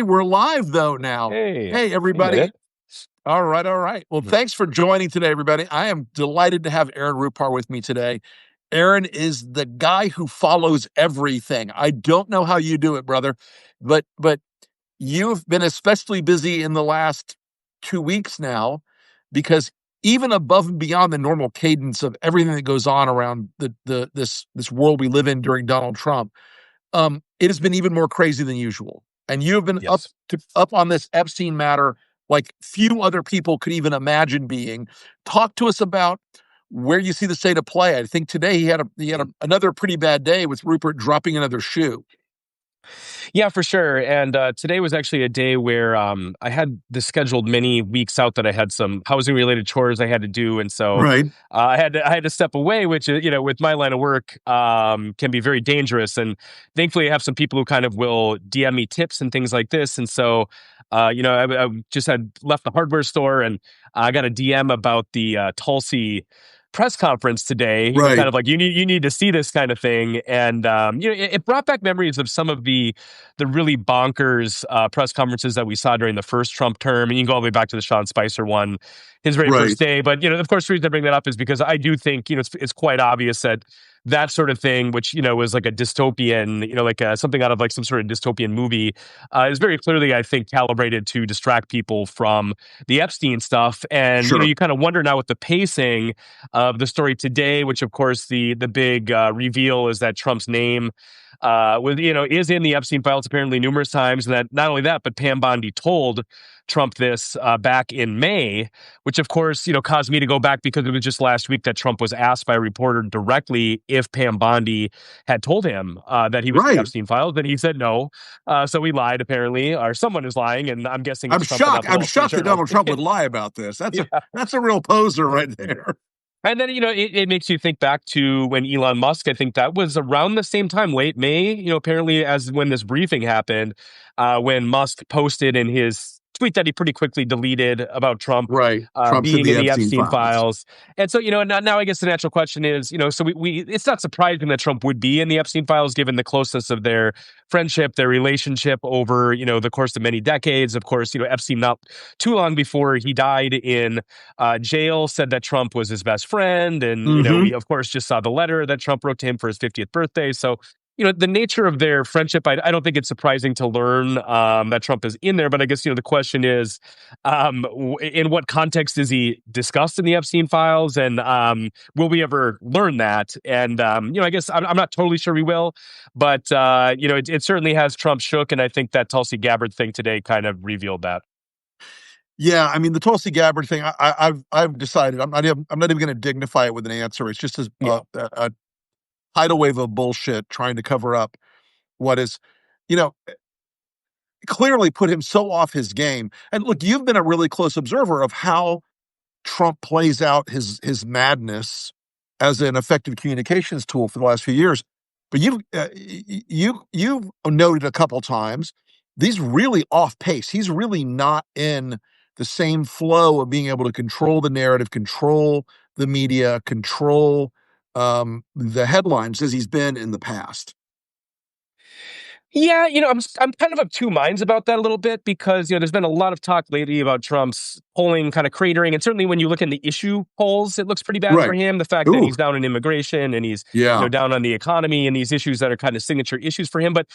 Hey, we're live though now. Hey, Hey, we did everybody. it. All right, all right. Well, thanks for joining today, everybody. I am delighted to have Aaron Rupar with me today. Aaron is the guy who follows everything. I don't know how you do it, brother, but you've been especially busy in the last 2 weeks now, because even above and beyond the normal cadence of everything that goes on around this world we live in during Donald Trump, it has been even more crazy than usual. And you have been Yes. up on this Epstein matter like few other people could even imagine being. Talk to us about where you see the state of play. I think today he had another pretty bad day with Rupert dropping another shoe. Yeah, for sure. And today was actually a day where I had this scheduled many weeks out that I had some housing related chores I had to do, and so Right. I had to step away, which with my line of work can be very dangerous. And thankfully, I have some people who kind of will DM me tips and things like this. And so I just had left the hardware store, and I got a DM about the Tulsi press conference today, Right. kind of like you need to see this kind of thing. And it brought back memories of some of the really bonkers press conferences that we saw during the first Trump term. And you can go all the way back to the Sean Spicer one, his very Right. first day. But of course, the reason I bring that up is because I do think it's quite obvious that that sort of thing, which was like a dystopian, like something out of like some sort of dystopian movie, is very clearly, I think, calibrated to distract people from the Epstein stuff. And Sure. you kind of wonder now with the pacing of the story today, which of course the big reveal is that Trump's name is in the Epstein files apparently numerous times, and that not only that, but Pam Bondi told Trump this back in May, which of course caused me to go back, because it was just last week that Trump was asked by a reporter directly if Pam Bondi had told him that he was in Right. the Epstein files, and he said no. So he lied apparently, or someone is lying, and I'm guessing I'm it's Trump. shocked. I'm shocked that Donald Trump would lie about this. That's a real poser right there. And then, it makes you think back to when Elon Musk, I think that was around the same time, late May, apparently as when this briefing happened, when Musk posted in his tweet that he pretty quickly deleted about Trump Right. Trump's being in the Epstein Epstein files. files. And so, now I guess the natural question is, so we it's not surprising that Trump would be in the Epstein files, given the closeness of their friendship, their relationship over, the course of many decades. Of course, Epstein, not too long before he died in jail, said that Trump was his best friend. And, we, of course, just saw the letter that Trump wrote to him for his 50th birthday. So, the nature of their friendship, I don't think it's surprising to learn that Trump is in there. But I guess, the question is, in what context is he discussed in the Epstein files? And will we ever learn that? And, I guess I'm not totally sure we will. But, it certainly has Trump shook. And I think that Tulsi Gabbard thing today kind of revealed that. Yeah, I mean the Tulsi Gabbard thing. I've decided I'm not even going to dignify it with an answer. It's just a tidal wave of bullshit trying to cover up what is, clearly put him so off his game. And look, you've been a really close observer of how Trump plays out his madness as an effective communications tool for the last few years. But you've noted a couple times these really off pace. He's really not in the same flow of being able to control the narrative, control the media, control the headlines as he's been in the past. Yeah, I'm kind of two minds about that a little bit, because there's been a lot of talk lately about Trump's polling kind of cratering, and certainly when you look in the issue polls, it looks pretty bad for him. The fact that he's down in immigration and he's down on the economy and these issues that are kind of signature issues for him. But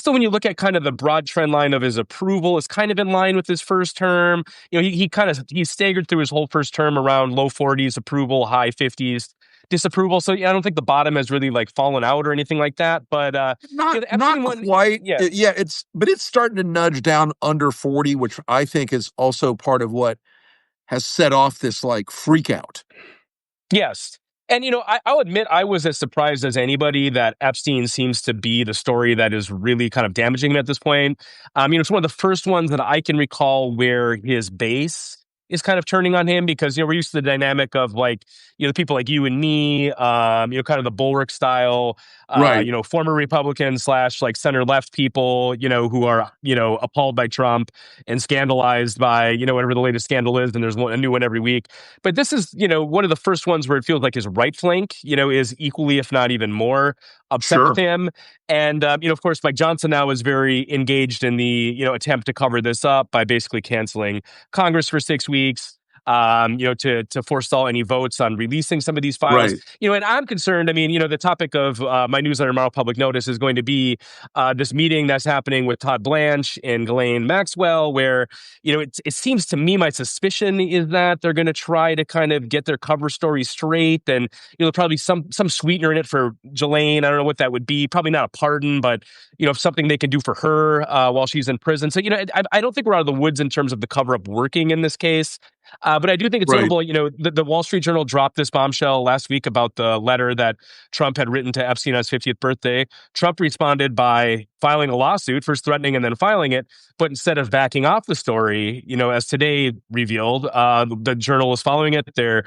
when you look at kind of the broad trend line of his approval, is kind of in line with his first term. He staggered through his whole first term around low 40s approval, high 50s disapproval. So I don't think the bottom has really like fallen out or anything like that. But not quite. Yeah, it's starting to nudge down under 40, which I think is also part of what has set off this like freak out. Yes. And, I'll admit I was as surprised as anybody that Epstein seems to be the story that is really kind of damaging him at this point. It's one of the first ones that I can recall where his base is kind of turning on him, because, we're used to the dynamic of like, the people like you and me, kind of the bulwark style Right. Former Republicans slash like center left people, who are, appalled by Trump and scandalized by, whatever the latest scandal is. And there's a new one every week. But this is, one of the first ones where it feels like his right flank, is equally, if not even more, upset with Sure. him. And, of course, Mike Johnson now is very engaged in the, attempt to cover this up by basically canceling Congress for 6 weeks. To forestall any votes on releasing some of these files. Right. And I'm concerned. I mean, the topic of my newsletter tomorrow, Public Notice, is going to be this meeting that's happening with Todd Blanche and Ghislaine Maxwell, where, it seems to me, my suspicion is that they're going to try to kind of get their cover story straight. And, probably some sweetener in it for Ghislaine. I don't know what that would be. Probably not a pardon, but, something they can do for her while she's in prison. So, I don't think we're out of the woods in terms of the cover up working in this case. But I do think it's Right. notable, the Wall Street Journal dropped this bombshell last week about the letter that Trump had written to Epstein on his 50th birthday. Trump responded by filing a lawsuit, first threatening and then filing it. But instead of backing off the story, as today revealed, the Journal is following it. They're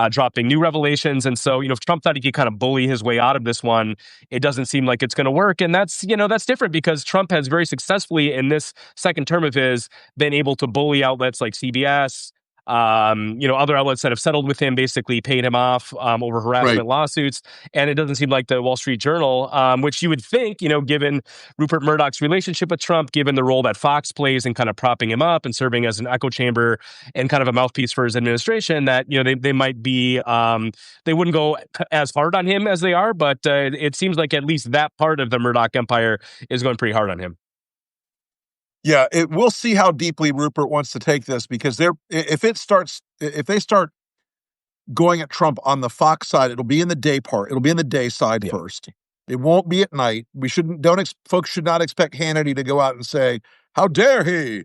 dropping new revelations. And so, if Trump thought he could kind of bully his way out of this one, it doesn't seem like it's going to work. And that's different because Trump has very successfully in this second term of his been able to bully outlets like CBS, other outlets that have settled with him, basically paid him off over harassment lawsuits. And it doesn't seem like the Wall Street Journal, which you would think, given Rupert Murdoch's relationship with Trump, given the role that Fox plays in kind of propping him up and serving as an echo chamber and kind of a mouthpiece for his administration, that, they might be, they wouldn't go as hard on him as they are. But it seems like at least that part of the Murdoch empire is going pretty hard on him. Yeah, we'll see how deeply Rupert wants to take this, because if they start going at Trump on the Fox side, it'll be in the day part. It'll be in the day side first. It won't be at night. Folks should not expect Hannity to go out and say, "How dare he?"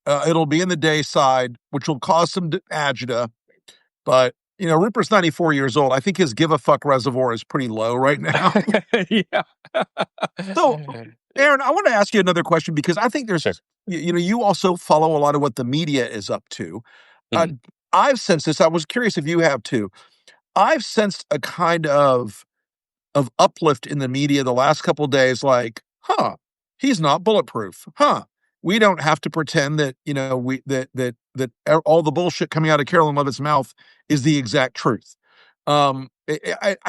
It'll be in the day side, which will cause some agita. But Rupert's 94 years old. I think his give a fuck reservoir is pretty low right now. Yeah. So, Aaron, I want to ask you another question, because I think there's, Sure. you also follow a lot of what the media is up to. I've sensed this. I was curious if you have too. I've sensed a kind of uplift in the media the last couple of days, like, he's not bulletproof. We don't have to pretend that, that all the bullshit coming out of Carolyn Levitt's mouth is the exact truth. I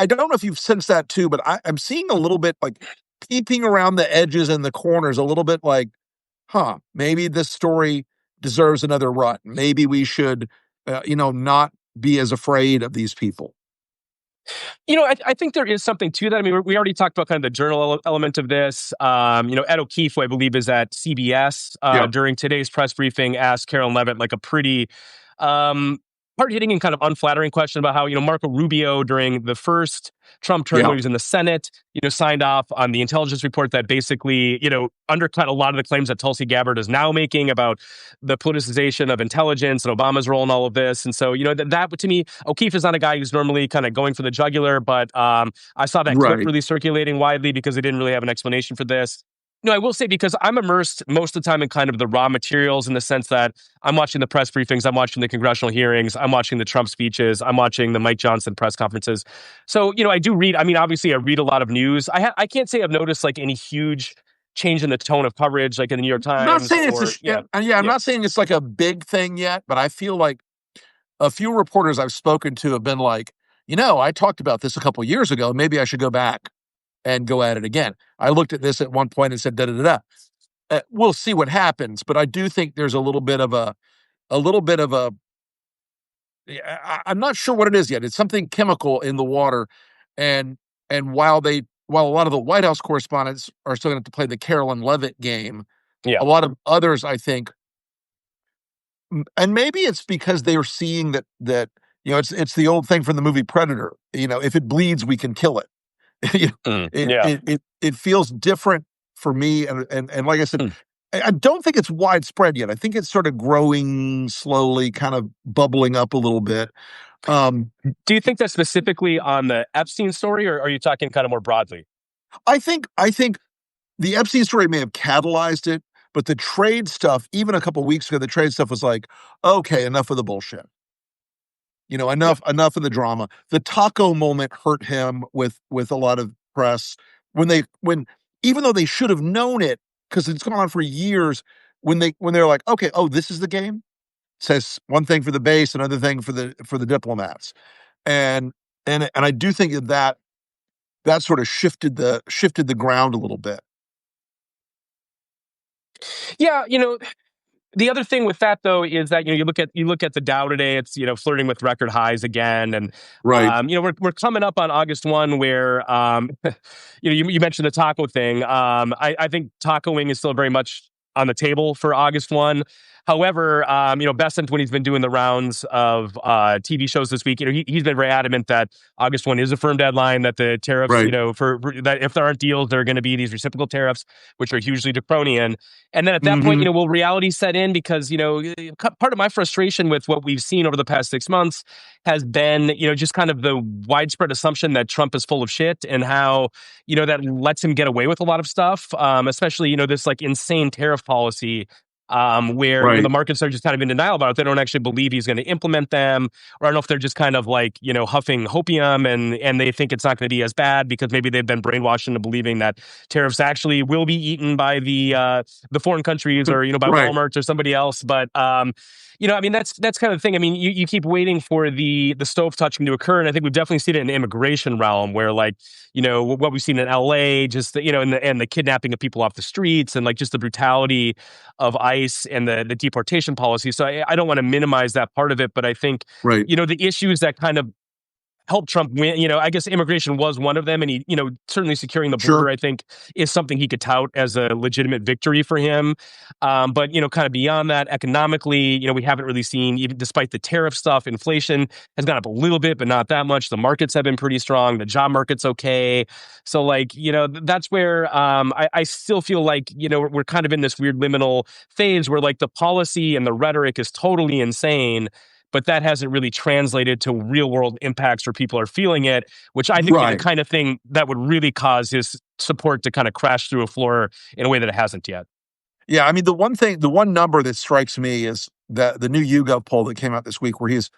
don't know if you've sensed that too, but I'm seeing a little bit like peeping around the edges and the corners, a little bit like, maybe this story deserves another run. Maybe we should, not be as afraid of these people. I think there is something to that. I mean, we already talked about kind of the journal element of this. Ed O'Keefe, who I believe is at CBS, during today's press briefing, asked Carolyn Levitt like a pretty hard-hitting and kind of unflattering question about how, Marco Rubio, during the first Trump term when he was in the Senate, signed off on the intelligence report that basically, undercut a lot of the claims that Tulsi Gabbard is now making about the politicization of intelligence and Obama's role in all of this. And so, that to me, O'Keefe is not a guy who's normally kind of going for the jugular, but I saw that clip really circulating widely because they didn't really have an explanation for this. I will say, because I'm immersed most of the time in kind of the raw materials, in the sense that I'm watching the press briefings, I'm watching the congressional hearings, I'm watching the Trump speeches, I'm watching the Mike Johnson press conferences. So, I do read. I mean, obviously, I read a lot of news. I can't say I've noticed like any huge change in the tone of coverage, like in the New York Times. I'm not saying I'm not saying it's like a big thing yet, but I feel like a few reporters I've spoken to have been like, I talked about this a couple of years ago. Maybe I should go back and go at it again. I looked at this at one point and said, we'll see what happens. But I do think there's a little bit of I'm not sure what it is yet. It's something chemical in the water. And while a lot of the White House correspondents are still going to play the Carolyn Levitt game, a lot of others, I think, and maybe it's because they are seeing that, it's the old thing from the movie Predator. If it bleeds, we can kill it. It feels different for me, and like I said, I don't think it's widespread yet. I think it's sort of growing slowly, kind of bubbling up a little bit. Do you think that's specifically on the Epstein story, or are you talking kind of more broadly? I think the Epstein story may have catalyzed it, but the trade stuff, even a couple of weeks ago, the trade stuff was like, okay, enough of the bullshit. Enough of the drama. The taco moment hurt him with a lot of press. when even though they should have known it because it's gone on for years, when they're like, okay, oh, this is the game. It says one thing for the base, another thing for the diplomats, and and I do think that sort of shifted the ground a little bit. Yeah, the other thing with that though is that you look at the Dow today, it's flirting with record highs again, and Right. we're coming up on August 1, where you mentioned the taco thing. I think tacoing is still very much on the table for August 1. However, Besant, when he's been doing the rounds of TV shows this week, he's been very adamant that August 1 is a firm deadline, that the tariffs, Right. for that if there aren't deals, there are going to be these reciprocal tariffs, which are hugely draconian. And then at that point, Hmm. will reality set in? Because, part of my frustration with what we've seen over the past 6 months has been, just kind of the widespread assumption that Trump is full of shit, and how, that lets him get away with a lot of stuff, especially, this like insane tariff policy, where the Right. markets are just kind of in denial about it. They don't actually believe he's going to implement them, or I don't know if they're just kind of like huffing hopium, and they think it's not going to be as bad because maybe they've been brainwashed into believing that tariffs actually will be eaten by the foreign countries, or by Right. Walmart or somebody else. But I mean, that's kind of the thing. I mean, you keep waiting for the stove touching to occur, and I think we've definitely seen it in the immigration realm, where like what we've seen in L.A., just and the kidnapping of people off the streets, and like just the brutality of ICE and the deportation policy. So I don't want to minimize that part of it, but I think Right. the issues that kind of helped Trump win. I guess immigration was one of them, and he, certainly securing the border, Sure. I think, is something he could tout as a legitimate victory for him. But kind of beyond that, economically, we haven't really seen, even despite the tariff stuff, inflation has gone up a little bit, but not that much. The markets have been pretty strong. The job market's okay. So, like, that's where I still feel like we're kind of in this weird liminal phase where like the policy and the rhetoric is totally insane, but that hasn't really translated to real world impacts where people are feeling it, which I think would be the Right. kind of thing that would really cause his support to kind of crash through a floor in a way that it hasn't yet. Yeah. I mean, the one number that strikes me is that the new YouGov poll that came out this week, where he's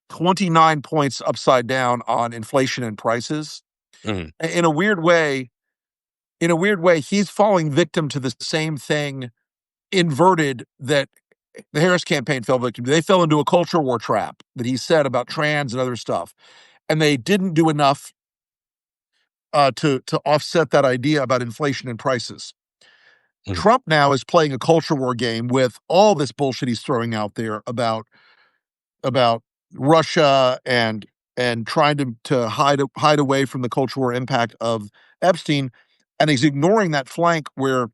29 points upside down on inflation and prices. Mhm. In a weird way, he's falling victim to the same thing inverted that the Harris campaign fell victim to. They fell into a culture war trap that he said about trans and other stuff, and they didn't do enough to offset that idea about inflation and prices. Mhm. Trump now is playing a culture war game with all this bullshit he's throwing out there about Russia and trying to hide away from the culture war impact of Epstein, and he's ignoring that flank where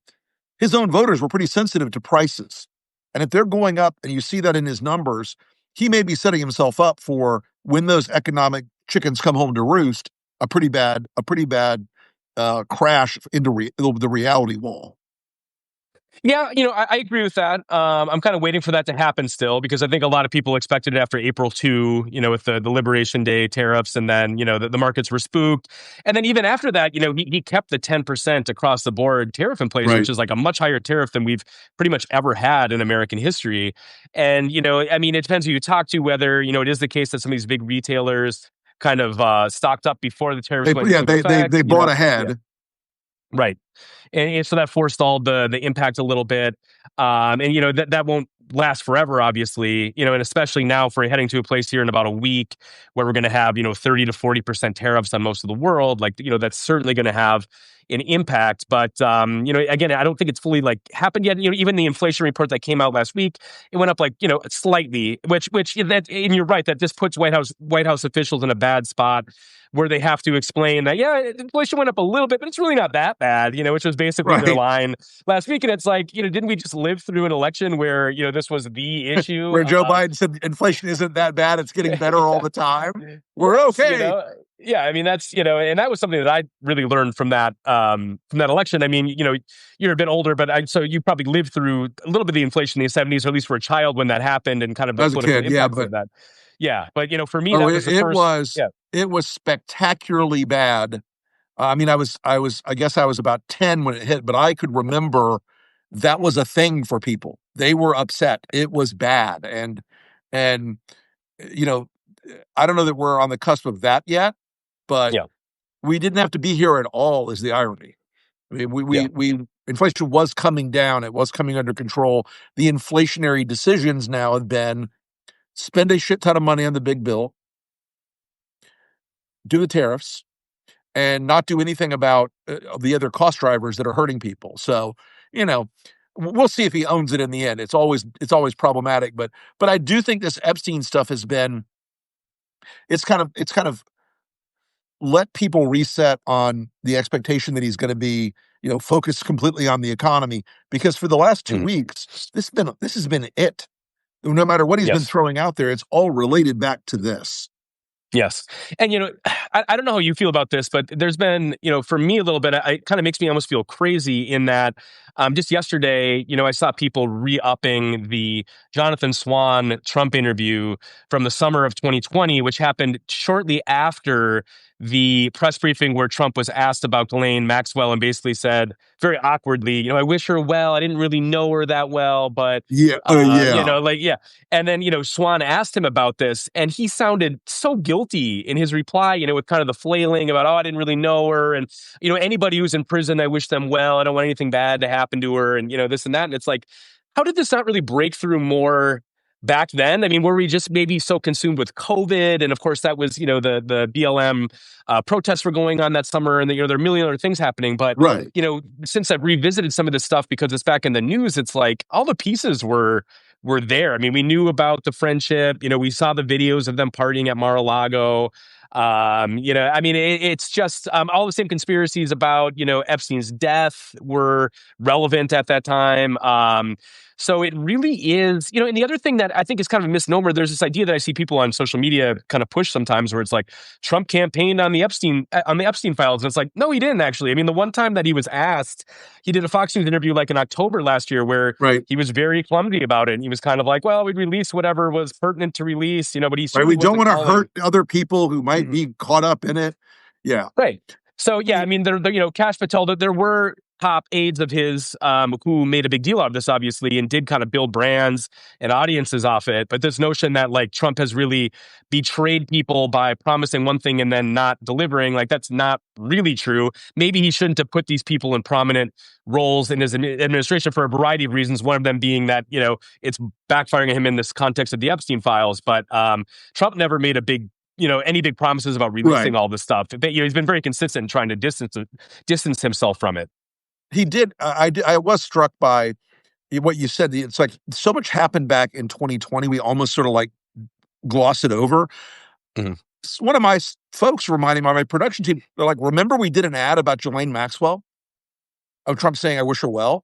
his own voters were pretty sensitive to prices. And if they're going up, and you see that in his numbers, he may be setting himself up for, when those economic chickens come home to roost, a pretty bad crash into the reality wall. Yeah, I agree with that. I'm kind of waiting for that to happen still, because I think a lot of people expected it after April 2, with the Liberation Day tariffs, and then, the markets were spooked. And then even after that, he kept the 10% across the board tariff in place, which Right. is like a much higher tariff than we've pretty much ever had in American history. And, I mean, it depends who you talk to, whether, it is the case that some of these big retailers kind of stocked up before the tariffs went Yeah, into effect. they bought Yeah, ahead. right. And so that forestalled the impact a little bit. And that won't last forever, obviously. And especially now, if we're heading to a place here in about a week where we're going to have 30 to 40% tariffs on most of the world, like that's certainly going to have an impact. But again, I don't think it's fully like happened yet. Even the inflation report that came out last week, it went up like slightly, which that, and you're right that this puts White House officials in a bad spot, where they have to explain that, yeah, inflation went up a little bit, but it's really not that bad, which was basically their Right. line last week. And it's like, didn't we just live through an election where, this was the issue? Where Joe Biden said inflation isn't that bad, it's getting better all the time. We're Yes, okay. yeah, I mean, that's, and that was something that I really learned from that election. I mean, you're a bit older, but so you probably lived through a little bit of the inflation in the 70s, or at least for a child when that happened, and kind of the As a political kid, yeah, impacts but of that. Yeah, but for me, oh, that was the first. Yeah. it was spectacularly bad. I mean, I guess I was about 10 when it hit, but I could remember that was a thing for people. They were upset. It was bad. And you know, I don't know that we're on the cusp of that yet, but Yeah. we didn't have to be here at all is the irony. I mean, Yeah. inflation was coming down. It was coming under control. The inflationary decisions now have been spend a shit ton of money on the big bill, do the tariffs, and not do anything about the other cost drivers that are hurting people. So, you know, we'll see if he owns it in the end. It's always problematic, but I do think this Epstein stuff has been it's kind of let people reset on the expectation that he's going to be, focused completely on the economy, because for the last 2 Mhm. weeks this has been it. No matter what he's been Yes. throwing out there, it's all related back to this. Yes. And, I don't know how you feel about this, but there's been, for me a little bit, it kind of makes me almost feel crazy in that just yesterday, I saw people re-upping the Jonathan Swan Trump interview from the summer of 2020, which happened shortly after the press briefing where Trump was asked about Ghislaine Maxwell and basically said very awkwardly, I wish her well. I didn't really know her that well, but, Yeah, yeah, yeah. And then, Swan asked him about this, and he sounded so guilty in his reply, with kind of the flailing about, oh, I didn't really know her. And, anybody who's in prison, I wish them well. I don't want anything bad to happen to her. And, this and that. And it's like, how did this not really break through more back then? I mean, were we just maybe so consumed with COVID? And of course, that was, the BLM protests were going on that summer, and, there are a million other things happening. But, right. Since I've revisited some of this stuff because it's back in the news, it's like all the pieces were there. I mean, we knew about the friendship. We saw the videos of them partying at Mar-a-Lago. I mean, it's just all the same conspiracies about, Epstein's death were relevant at that time. So it really is, and the other thing that I think is kind of a misnomer, there's this idea that I see people on social media kind of push sometimes where it's like Trump campaigned on the Epstein files. And it's like, no, he didn't actually. I mean, the one time that he was asked, he did a Fox News interview like in October last year where Right. he was very clumsy about it. And he was kind of like, well, we'd release whatever was pertinent to release, but he Right. certainly We don't wasn't want to calling. hurt other people who might Mhm. be caught up in it. Yeah. Right. So yeah, I Y- mean, Cash Patel, there were top aides of his who made a big deal out of this, obviously, and did kind of build brands and audiences off it. But this notion that like Trump has really betrayed people by promising one thing and then not delivering, like that's not really true. Maybe he shouldn't have put these people in prominent roles in his administration for a variety of reasons. One of them being that it's backfiring on him in this context of the Epstein files. But Trump never made a big any big promises about Right. releasing all this stuff. But, he's been very consistent in trying to distance himself from it. He did. I was struck by what you said. It's like so much happened back in 2020. We almost sort of like gloss it over. Mhm. One of my folks reminding my production team, they're like, remember we did an ad about Ghislaine Maxwell of Trump saying, I wish her well?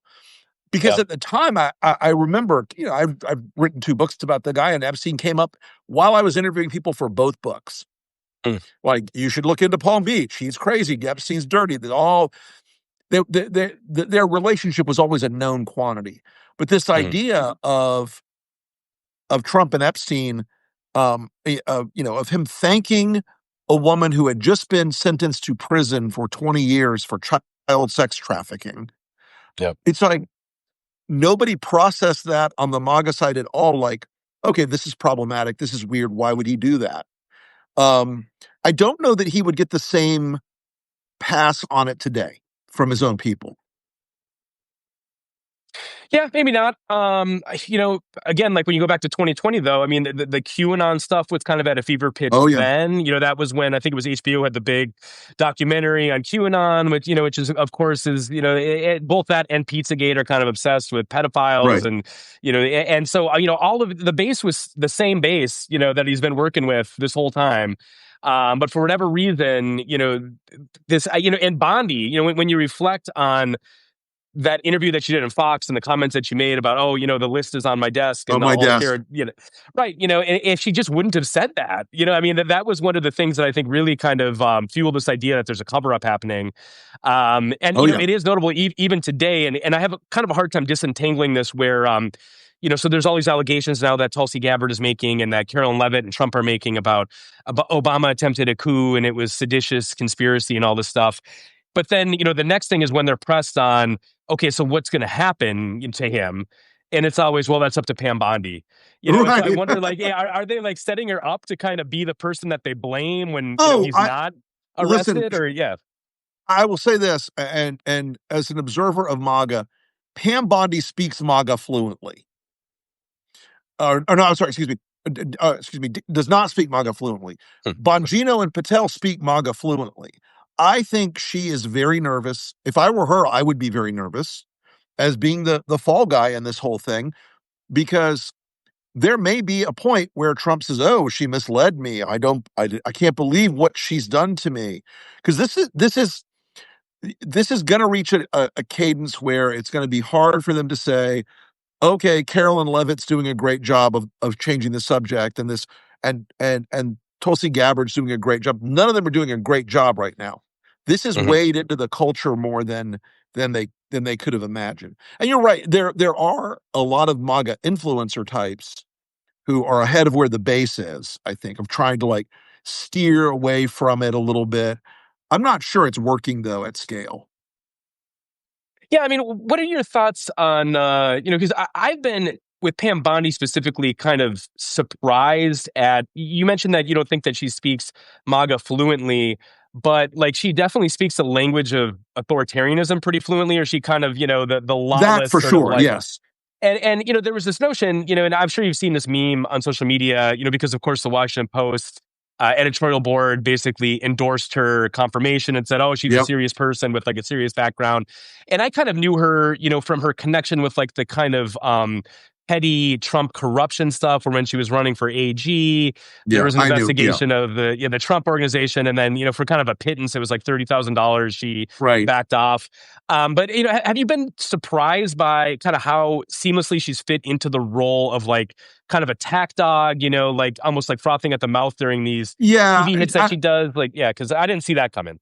Because Yeah. at the time, I remember, I've written 2 books about the guy, and Epstein came up while I was interviewing people for both books. Mm. Like, you should look into Palm Beach. He's crazy. Epstein's dirty. Their relationship was always a known quantity. But this Mhm. idea of Trump and Epstein, of him thanking a woman who had just been sentenced to prison for 20 years for child sex trafficking. Yep. It's like nobody processed that on the MAGA side at all. Like, okay, this is problematic. This is weird. Why would he do that? Um, I don't know that he would get the same pass on it today from his own people. Yeah, maybe not. Again, like when you go back to 2020, though, I mean, the QAnon stuff was kind of at a fever pitch Oh yeah, then. That was when I think it was HBO had the big documentary on QAnon, which is, of course, is, both that and Pizzagate are kind of obsessed with pedophiles. right. And, and so, all of the base was the same base, that he's been working with this whole time. But for whatever reason, this, and Bondi, when you reflect on that interview that she did in Fox and the comments that she made about, oh, the list is on my desk On and my all desk. care, right. If she just wouldn't have said that, I mean, that was one of the things that I think really kind of fueled this idea that there's a cover up happening. And, Oh yeah, it is notable even today. And I have kind of a hard time disentangling this where, so there's all these allegations now that Tulsi Gabbard is making and that Carolyn Levitt and Trump are making about Obama attempted a coup and it was seditious conspiracy and all this stuff. But then, the next thing is when they're pressed on, okay, so what's going to happen to him? And it's always, well, that's up to Pam Bondi. And so I right. wonder, like, are they like setting her up to kind of be the person that they blame when, Oh, he's not? listen, arrested or yeah. I will say this, and as an observer of MAGA, Pam Bondi speaks MAGA fluently. Or no, I'm sorry, excuse me, does not speak MAGA fluently. Hmm. Bongino and Patel speak MAGA fluently. I think she is very nervous. If I were her, I would be very nervous as being the fall guy in this whole thing, because there may be a point where Trump says, "Oh, she misled me. I can't believe what she's done to me," because this is going to reach a cadence where it's going to be hard for them to say, okay, Carolyn Levitt's doing a great job of changing the subject, and this and Tulsi Gabbard's doing a great job. None of them are doing a great job right now. This is Mhm. weighed into the culture more than they could have imagined. And you're right. There are a lot of MAGA influencer types who are ahead of where the base is, I think, of trying to like steer away from it a little bit. I'm not sure it's working though at scale. Yeah, I mean, what are your thoughts on because I've been with Pam Bondi specifically kind of surprised at you mentioned that you don't think that she speaks MAGA fluently, but like she definitely speaks the language of authoritarianism pretty fluently, or she kind of, the That lawless for sort of sure. like Yes. and there was this notion, and I'm sure you've seen this meme on social media, because of course the Washington Post editorial board basically endorsed her confirmation and said, "Oh, she's a Yep. serious person with like a serious background." And I kind of knew her, from her connection with like the kind of petty Trump corruption stuff, or when she was running for AG, there Yeah. was an I knew. Yeah. investigation of the Trump organization, and then for kind of a pittance, it was like $30,000. She Right. backed off. But have you been surprised by kind of how seamlessly she's fit into the role of like kind of a tack dog, like almost like frothing at the mouth during these Yeah. TV hits that she does? Like, yeah, because I didn't see that coming.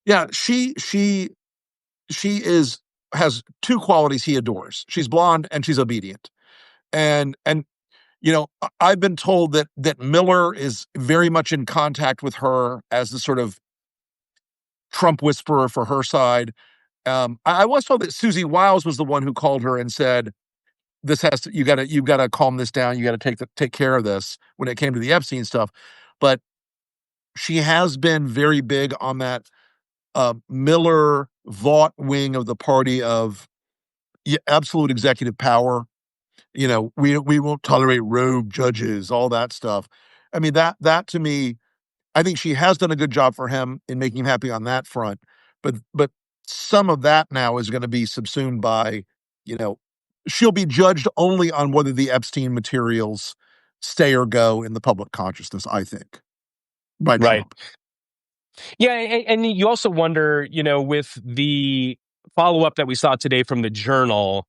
Yeah. She is has two qualities he adores. She's blonde and she's obedient. And I've been told that Miller is very much in contact with her as the sort of Trump whisperer for her side. I was told that Susie Wiles was the one who called her and said, "This has to you gotta calm this down. You gotta take care of this," when it came to the Epstein stuff. But she has been very big on that Miller Vaught wing of the party of absolute executive power. We won't tolerate rogue judges, all that stuff. I mean, that to me, I think she has done a good job for him in making him happy on that front. But some of that now is going to be subsumed by, you know, she'll be judged only on whether the Epstein materials stay or go in the public consciousness, I think, by Right. Trump. Yeah, and you also wonder, with the follow up that we saw today from the Journal,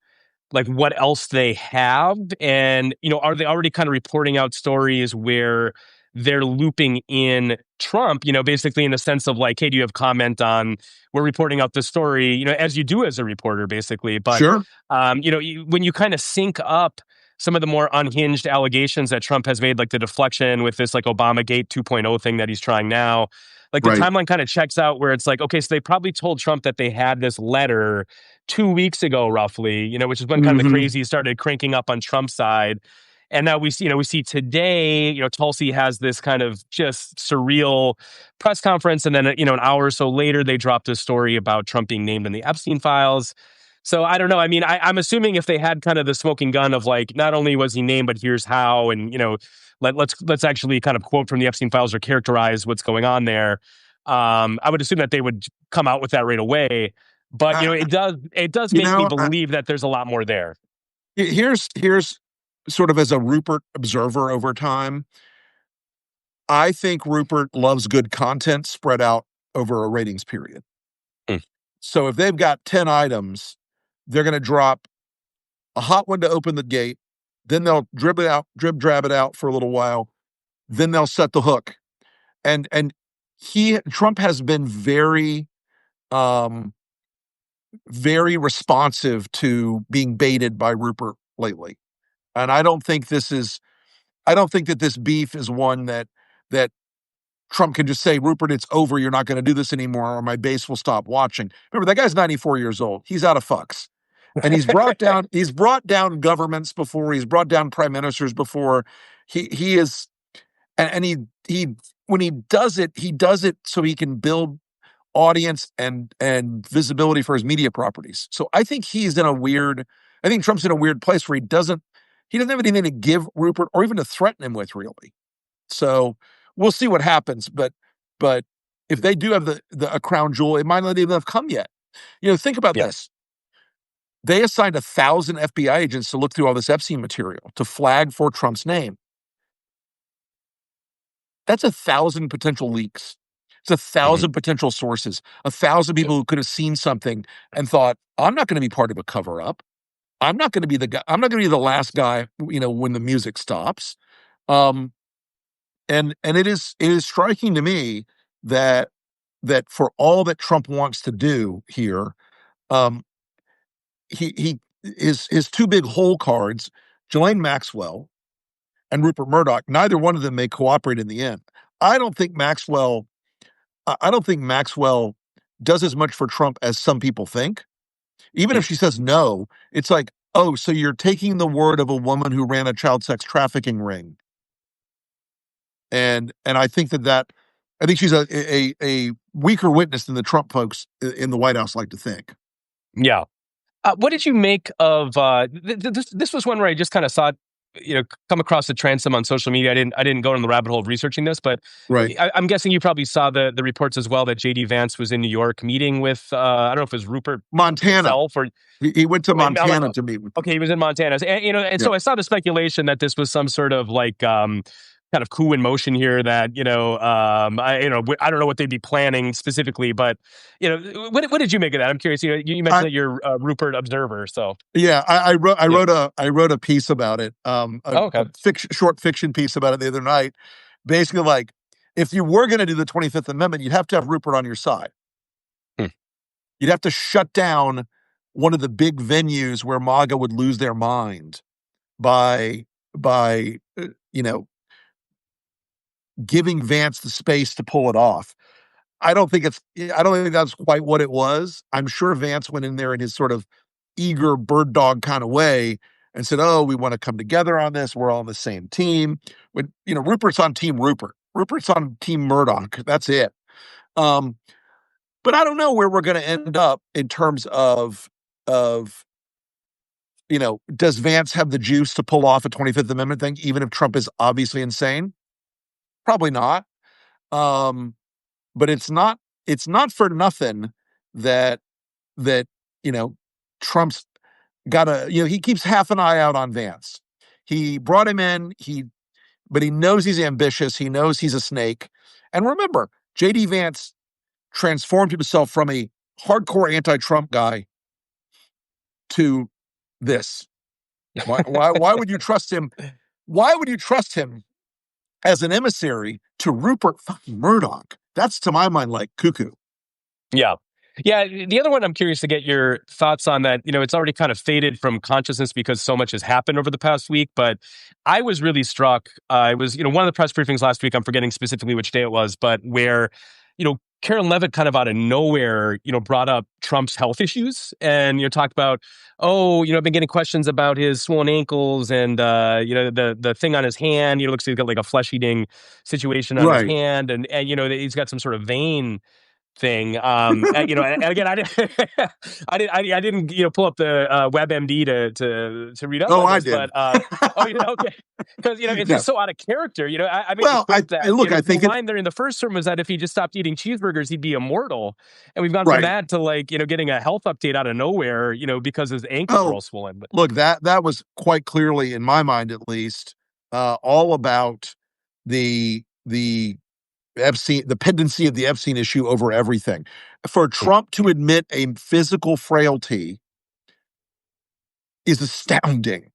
like what else they have, and are they already kind of reporting out stories where they're looping in Trump, basically in the sense of like, hey, do you have comment on, we're reporting out this story, as you do as a reporter, basically. But Sure. when you kind of sync up some of the more unhinged allegations that Trump has made, like the deflection with this like Obamagate 2.0 thing that he's trying now, like the Right. timeline kind of checks out where it's like, okay, so they probably told Trump that they had this letter 2 weeks ago, roughly, which is when kind of the Hmm. crazy started cranking up on Trump's side. And now we see today, Tulsi has this kind of just surreal press conference. And then, an hour or so later, they dropped a story about Trump being named in the Epstein files. So I don't know. I mean, I'm assuming if they had kind of the smoking gun of like, not only was he named, but here's how, and let's actually kind of quote from the Epstein files or characterize what's going on there. I would assume that they would come out with that right away. But I, it does you make me know, I, believe that there's a lot more there. here's sort of as a Rupert observer over time. I think Rupert loves good content spread out over a ratings period. Mm. So if they've got 10 items, they're going to drop a hot one to open the gate. Then they'll drab it out for a little while. Then they'll set the hook. And Trump has been um, very responsive to being baited by Rupert lately. And I don't think that this beef is one that Trump can just say, Rupert, it's over. You're not going to do this anymore, or my base will stop watching. Remember, that guy's 94 years old. He's out of fucks. And he's brought down governments before. He's brought down prime ministers before. He is, and he when he does it so he can build audience and visibility for his media properties. So I think I think Trump's in a weird place where he doesn't have anything to give Rupert or even to threaten him with, really. So we'll see what happens. But if they do have a crown jewel, it might not even have come yet. Think about this. They assigned 1,000 FBI agents to look through all this Epstein material to flag for Trump's name. That's 1,000 potential leaks. It's 1,000 potential sources, 1,000 people who could have seen something and thought, I'm not going to be part of a cover up. I'm not going to be the guy. I'm not going to be the last guy, when the music stops. And it is striking to me that for all that Trump wants to do here, his two big hole cards, Ghislaine Maxwell and Rupert Murdoch, neither one of them may cooperate in the end. I don't think Maxwell does as much for Trump as some people think. Even if she says no, it's like, oh, so you're taking the word of a woman who ran a child sex trafficking ring. And I think I think she's a weaker witness than the Trump folks in the White House like to think. Yeah. What did you make of this was one where I just kind of saw it, come across the transom on social media. I didn't go down the rabbit hole of researching this, but right. I'm guessing you probably saw the reports as well that JD Vance was in New York meeting with I don't know if it was Rupert Montana. himself or he went to Montana to meet with them. Okay, he was in Montana. And so I saw the speculation that this was some sort of like kind of coup in motion here that, I don't know what they'd be planning specifically, but, what did you make of that? I'm curious. You mentioned that you're a Rupert observer, so. Yeah, I wrote a piece about it, okay. Short fiction piece about it the other night. Basically, like, if you were going to do the 25th Amendment, you'd have to have Rupert on your side. You'd have to shut down one of the big venues where MAGA would lose their mind by giving Vance the space to pull it off. I don't think that's quite what it was. I'm sure Vance went in there in his sort of eager bird dog kind of way and said, oh, we want to come together on this. We're all on the same team. When, Rupert's on team Rupert. Rupert's on team Murdoch. That's it. But I don't know where we're going to end up in terms of does Vance have the juice to pull off a 25th Amendment thing, even if Trump is obviously insane? Probably not. But it's not for nothing that Trump's got he keeps half an eye out on Vance. He brought him in, but he knows he's ambitious. He knows he's a snake. And remember, JD Vance transformed himself from a hardcore anti-Trump guy to this. Why would you trust him? Why would you trust him as an emissary to Rupert fucking Murdoch? That's, to my mind, like cuckoo. Yeah. Yeah. The other one I'm curious to get your thoughts on that, it's already kind of faded from consciousness because so much has happened over the past week. But I was really struck. It was, one of the press briefings last week, I'm forgetting specifically which day it was, but where, Karen Levitt kind of out of nowhere, brought up Trump's health issues and, talked about, I've been getting questions about his swollen ankles and, the thing on his hand, looks like he's got like a flesh-eating situation on his hand and, he's got some sort of vein thing. And again, I didn't, pull up the WebMD to read up on this, I did. But, okay. Because, it's just so out of character. I mean, I think the line there in the first term was that if he just stopped eating cheeseburgers, he'd be immortal. And we've gone from that to like, getting a health update out of nowhere, because his ankles are all swollen. But look, that was quite clearly, in my mind at least, all about the Epstein, the pendency of the Epstein issue over everything. For Trump to admit a physical frailty is astounding.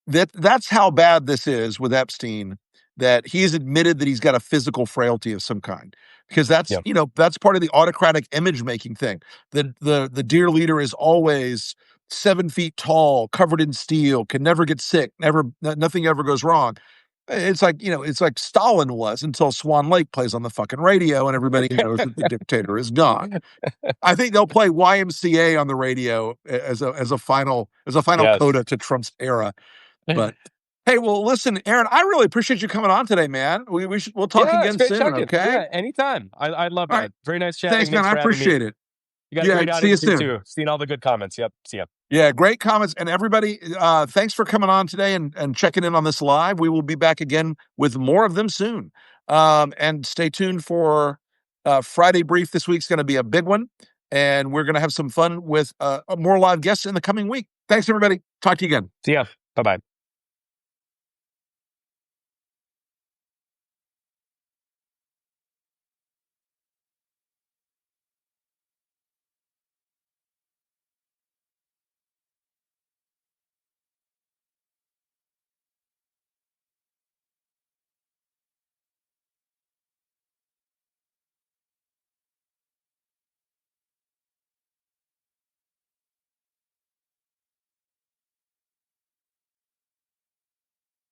That's how bad this is with Epstein, that he's admitted that he's got a physical frailty of some kind, because that's that's part of the autocratic image making thing. The dear leader is always 7 feet tall, covered in steel, can never get sick, nothing ever goes wrong. It's like, it's like Stalin was until Swan Lake plays on the fucking radio and everybody knows that the dictator is gone. I think they'll play YMCA on the radio as a final coda to Trump's era. But Hey, well, listen, Aaron, I really appreciate you coming on today, man. We'll talk Yeah, it's again great soon, checking. okay? Yeah, anytime. I love All right. that. Very nice Thanks, chatting. man. Thanks I for having me. appreciate it. You got a Yeah, great see you audience here soon. too. Seeing all the good comments. Yep. See ya. Yeah, great comments. And everybody, thanks for coming on today and checking in on this live. We will be back again with more of them soon. And stay tuned for Friday Brief. This week's going to be a big one. And we're going to have some fun with more live guests in the coming week. Thanks, everybody. Talk to you again. See ya. Bye bye.